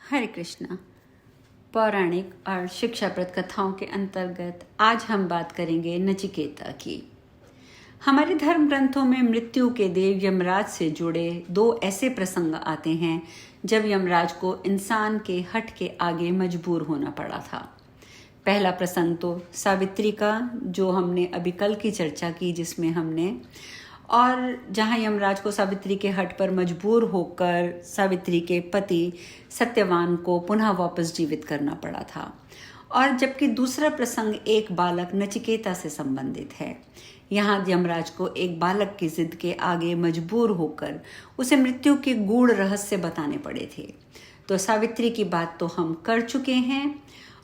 हरे कृष्णा। पौराणिक और शिक्षाप्रद कथाओं के अंतर्गत आज हम बात करेंगे नचिकेता की। हमारे धर्म ग्रंथों में मृत्यु के देव यमराज से जुड़े दो ऐसे प्रसंग आते हैं जब यमराज को इंसान के हठ के आगे मजबूर होना पड़ा था। पहला प्रसंग तो सावित्री का, जो हमने अभी कल की चर्चा की, जिसमें हमने और जहां यमराज को सावित्री के हट पर मजबूर होकर सावित्री के पति सत्यवान को पुनः वापस जीवित करना पड़ा था। और जबकि दूसरा प्रसंग एक बालक नचिकेता से संबंधित है। यहाँ यमराज को एक बालक की जिद के आगे मजबूर होकर उसे मृत्यु के गूढ़ रहस्य बताने पड़े थे। तो सावित्री की बात तो हम कर चुके हैं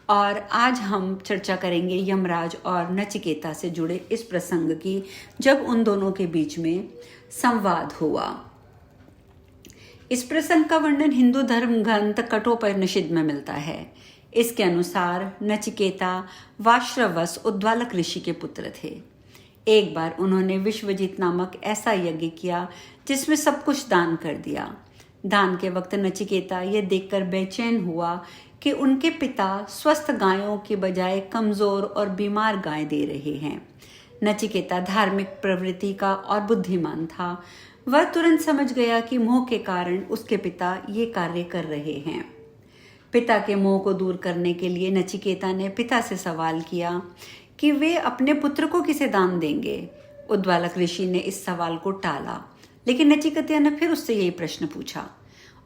और आज हम चर्चा करेंगे यमराज और नचिकेता से जुड़े इस प्रसंग की, जब उन दोनों के बीच में संवाद हुआ। इस प्रसंग का वर्णन हिंदू धर्म ग्रंथ कठोपनिषद में मिलता है। इसके अनुसार नचिकेता वाश्रवस उद्वालक ऋषि के पुत्र थे। एक बार उन्होंने विश्वजीत नामक ऐसा यज्ञ किया जिसमें सब कुछ दान कर दिया। दान के वक्त नचिकेता यह देखकर बेचैन हुआ कि उनके पिता स्वस्थ गायों के बजाय कमजोर और बीमार गाय दे रहे हैं। नचिकेता धार्मिक प्रवृत्ति का और बुद्धिमान था। वह तुरंत समझ गया कि मोह के कारण उसके पिता ये कार्य कर रहे हैं। पिता के मोह को दूर करने के लिए नचिकेता ने पिता से सवाल किया कि वे अपने पुत्र को किसे दान देंगे। उद्वालक ऋषि ने इस सवाल को टाला, लेकिन नचिकेता ने फिर उससे यही प्रश्न पूछा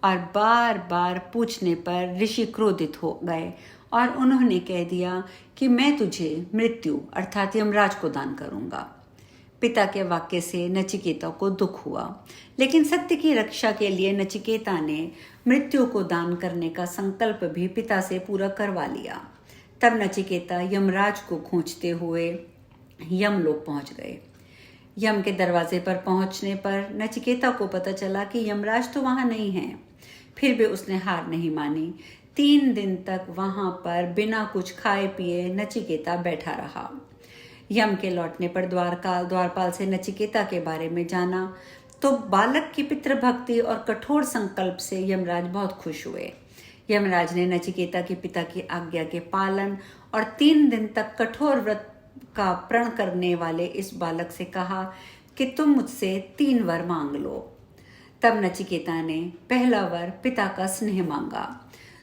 और बार बार पूछने पर ऋषि क्रोधित हो गए और उन्होंने कह दिया कि मैं तुझे मृत्यु अर्थात यमराज को दान करूंगा। पिता के वाक्य से नचिकेता को दुख हुआ, लेकिन सत्य की रक्षा के लिए नचिकेता ने मृत्यु को दान करने का संकल्प भी पिता से पूरा करवा लिया। तब नचिकेता यमराज को खोजते हुए यमलोक पहुंच गए। यम के दरवाजे पर पहुंचने पर नचिकेता को पता चला कि यमराज तो वहां नहीं है। फिर भी उसने हार नहीं मानी। 3 दिन तक वहां पर बिना कुछ खाए पिए नचिकेता बैठा रहा। यम के लौटने पर द्वारपाल से नचिकेता के बारे में जाना तो बालक की पितृभक्ति और कठोर संकल्प से यमराज बहुत खुश हुए। यमराज ने नचिकेता के पिता की आज्ञा के पालन और 3 दिन तक कठोर व्रत का प्रण करने वाले इस बालक से कहा कि तुम मुझसे 3 वर मांग लो। तब नचिकेता ने पहला वर पिता का स्नेह मांगा,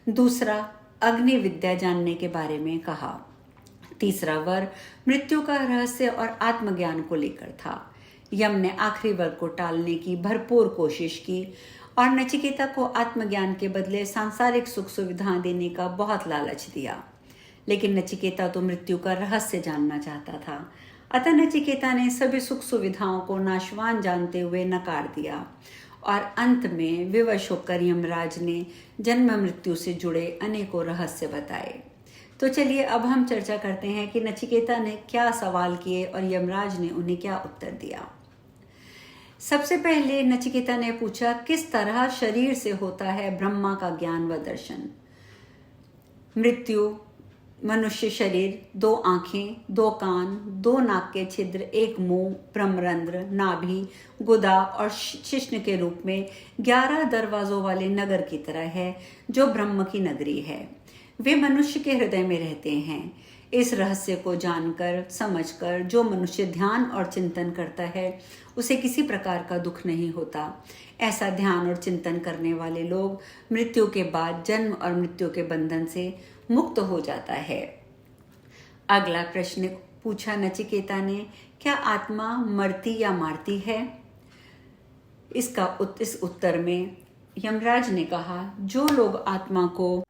दूसरा अग्नि विद्या जानने के बारे में कहा, तीसरा वर मृत्यु का रहस्य और आत्मज्ञान को लेकर था। यम ने आखिरी वर को टालने की भरपूर कोशिश की और नचिकेता को आत्मज्ञान के बदले सांसारिक सुख सुविधा देने का बहुत लालच दिया। लेकिन नचिकेता तो मृत्यु का रहस्य जानना चाहता था। अतः नचिकेता ने सभी सुख सुविधाओं को नाशवान जानते हुए नकार दिया और अंत में विवश होकर यमराज ने जन्म मृत्यु से जुड़े अनेकों रहस्य बताए। तो चलिए अब हम चर्चा करते हैं कि नचिकेता ने क्या सवाल किए और यमराज ने उन्हें क्या उत्तर दिया। सबसे पहले नचिकेता ने पूछा, किस तरह शरीर से होता है ब्रह्मा का ज्ञान व दर्शन। मृत्यु, मनुष्य शरीर, 2 आंखें, 2 कान, 2 नाक के छिद्र, 1 मुंह, ब्रह्मरंध्र, नाभि, गुदा और शिश्न के रूप में 11 दरवाजों वाले नगर की तरह है, जो ब्रह्म की नगरी है। वे मनुष्य के हृदय में रहते हैं। इस रहस्य को जानकर समझकर जो मनुष्य ध्यान और चिंतन करता है उसे किसी प्रकार का दुख नहीं होता। ऐसा ध्यान और चिंतन करने वाले लोग मृत्यु के बाद जन्म और मृत्यु के बंधन से मुक्त हो जाता है। अगला प्रश्न पूछा नचिकेता ने, क्या आत्मा मरती या मारती है। इस उत्तर में यमराज ने कहा, जो लोग आत्मा को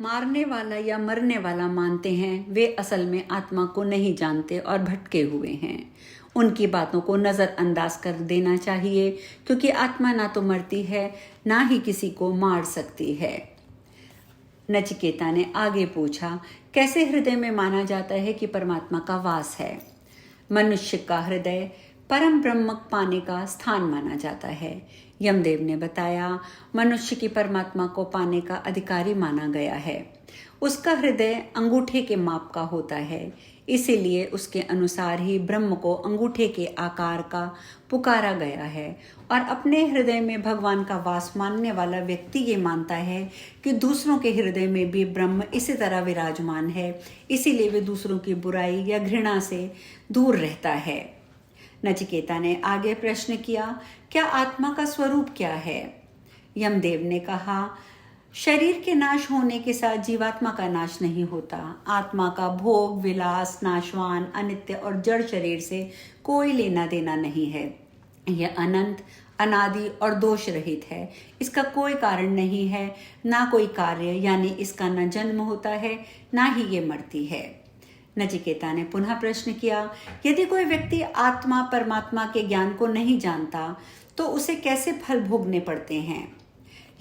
मारने वाला या मरने वाला मानते हैं वे असल में आत्मा को नहीं जानते और भटके हुए हैं। उनकी बातों को नज़रअंदाज कर देना चाहिए, क्योंकि आत्मा ना तो मरती है ना ही किसी को मार सकती है। नचिकेता ने आगे पूछा, कैसे हृदय में माना जाता है कि परमात्मा का वास है। मनुष्य का हृदय परम ब्रह्म पाने का स्थान माना जाता है। यमदेव ने बताया, मनुष्य की परमात्मा को पाने का अधिकारी माना गया है। उसका हृदय अंगूठे के माप का होता है। इसीलिए उसके अनुसार ही ब्रह्म को अंगूठे के आकार का पुकारा गया है। और अपने हृदय में भगवान का वास मानने वाला व्यक्ति ये मानता है कि दूसरों के हृदय में भी ब्रह्म इसी तरह विराजमान है, इसीलिए वे दूसरों की बुराई या घृणा से दूर रहता है। नचिकेता ने आगे प्रश्न किया, क्या आत्मा का स्वरूप क्या है? यमदेव ने कहा, शरीर के नाश होने के साथ जीवात्मा का नाश नहीं होता। आत्मा का भोग विलास, नाशवान, अनित्य और जड़ शरीर से कोई लेना देना नहीं है। यह अनंत, अनादि और दोष रहित है। इसका कोई कारण नहीं है, ना कोई कार्य, यानी इसका न जन्म होता है ना ही ये मरती है। नचिकेता ने पुनः प्रश्न किया, यदि कोई व्यक्ति आत्मा परमात्मा के ज्ञान को नहीं जानता तो उसे कैसे फल भोगने पड़ते हैं?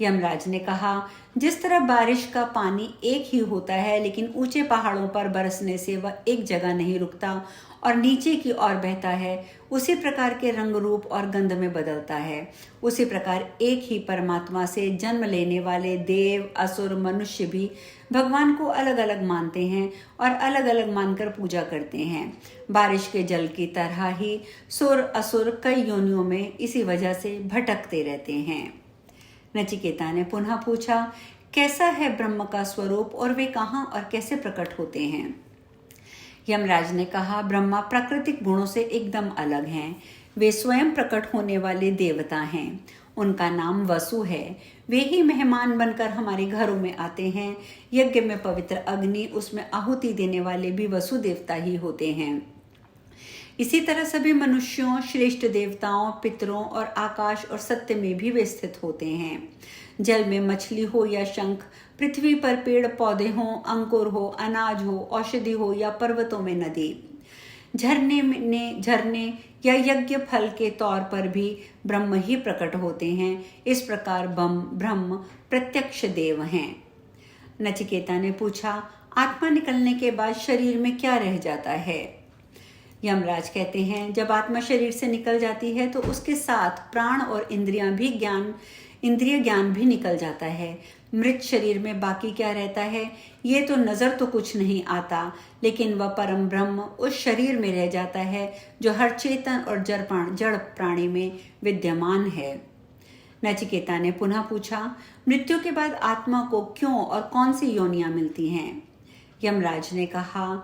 यमराज ने कहा, जिस तरह बारिश का पानी एक ही होता है लेकिन ऊंचे पहाड़ों पर बरसने से वह एक जगह नहीं रुकता और नीचे की ओर बहता है, उसी प्रकार के रंग रूप और गंध में बदलता है। उसी प्रकार एक ही परमात्मा से जन्म लेने वाले देव, असुर, मनुष्य भी भगवान को अलग अलग मानते हैं और अलग अलग मानकर पूजा करते हैं। बारिश के जल की तरह ही सुर असुर कई योनियों में इसी वजह से भटकते रहते हैं। नचिकेता ने पुनः पूछा, कैसा है ब्रह्म का स्वरूप और वे कहाँ और कैसे प्रकट होते हैं? यमराज ने कहा, ब्रह्मा प्राकृतिक गुणों से एकदम अलग हैं। वे स्वयं प्रकट होने वाले देवता हैं। उनका नाम वसु है। वे ही मेहमान बनकर हमारे घरों में आते हैं। यज्ञ में पवित्र अग्नि, उसमें आहुति देने वाले भी वसु देवता ही होते हैं। इसी तरह सभी मनुष्यों, श्रेष्ठ देवताओं, पितरों और आकाश और सत्य में भी वे स्थित होते हैं। जल में मछली हो या शंख, पृथ्वी पर पेड़ पौधे हो, अंकुर हो, अनाज हो, औषधि हो या पर्वतों में नदी, झरने या यज्ञ फल के तौर पर भी ब्रह्म ही प्रकट होते हैं। इस प्रकार ब्रह्म प्रत्यक्ष देव हैं। नचिकेता ने पूछा, आत्मा निकलने के बाद शरीर में क्या रह जाता है? यमराज कहते हैं, जब आत्मा शरीर से निकल जाती है तो उसके साथ प्राण और इंद्रिय ज्ञान भी निकल जाता है। मृत शरीर में बाकी क्या रहता है ये तो नजर तो कुछ नहीं आता, लेकिन वह परम ब्रह्म उस शरीर में रह जाता है जो हर चेतन और जड़ प्राणी में विद्यमान है। नचिकेता ने पुनः पूछा, मृत्यु के बाद आत्मा को क्यों और कौन सी योनियां मिलती हैं? यमराज ने कहा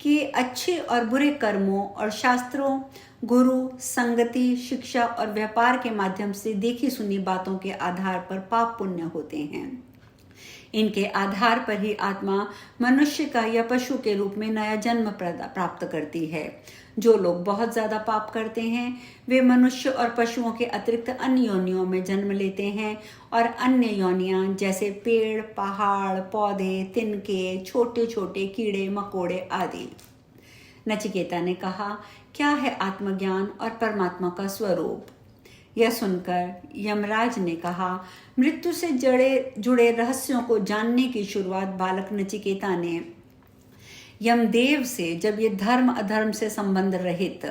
कि अच्छे और बुरे कर्मों और शास्त्रों, गुरु, संगति, शिक्षा और व्यापार के माध्यम से देखी सुनी बातों के आधार पर पाप पुण्य होते हैं। इनके आधार पर ही आत्मा मनुष्य का या पशु के रूप में नया जन्म प्राप्त करती है। जो लोग बहुत ज्यादा पाप करते हैं वे मनुष्य और पशुओं के अतिरिक्त अन्य योनियों में जन्म लेते हैं और अन्य योनियां जैसे पेड़, पहाड़, पौधे, तिनके, छोटे छोटे कीड़े मकोड़े आदि। नचिकेता ने कहा, क्या है आत्मज्ञान और परमात्मा का स्वरूप? यह सुनकर यमराज ने कहा, मृत्यु से जुड़े रहस्यों को जानने की शुरुआत बालक नचिकेता ने यमदेव से जब ये धर्म अधर्म से संबंध रहित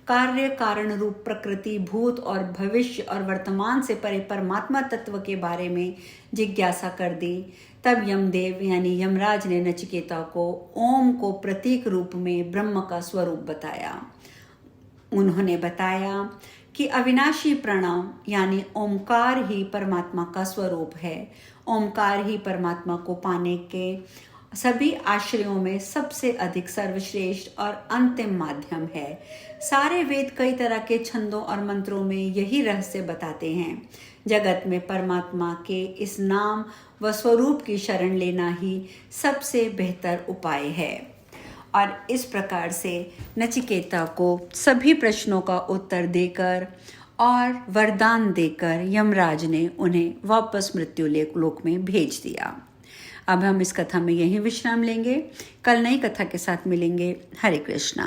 कार्य कारण रूप प्रकृति, भूत और भविष्य और वर्तमान से परे परमात्मा तत्व के बारे में जिज्ञासा कर दी, तब यमदेव यानी यमराज ने नचिकेता को ओम को प्रतीक रूप में ब्रह्म का स्वरूप बताया। उन्होंने बताया कि अविनाशी प्रणव यानी ओमकार ही परमात्मा का स्वरूप है। ओमकार ही परमात्मा को पाने के सभी आश्रयों में सबसे अधिक सर्वश्रेष्ठ और अंतिम माध्यम है। सारे वेद कई तरह के छंदों और मंत्रों में यही रहस्य बताते हैं। जगत में परमात्मा के इस नाम व स्वरूप की शरण लेना ही सबसे बेहतर उपाय है। और इस प्रकार से नचिकेता को सभी प्रश्नों का उत्तर देकर और वरदान देकर यमराज ने उन्हें वापस मृत्यु लोक में भेज दिया। अब हम इस कथा में यहीं विश्राम लेंगे। कल नई कथा के साथ मिलेंगे। हरे कृष्णा।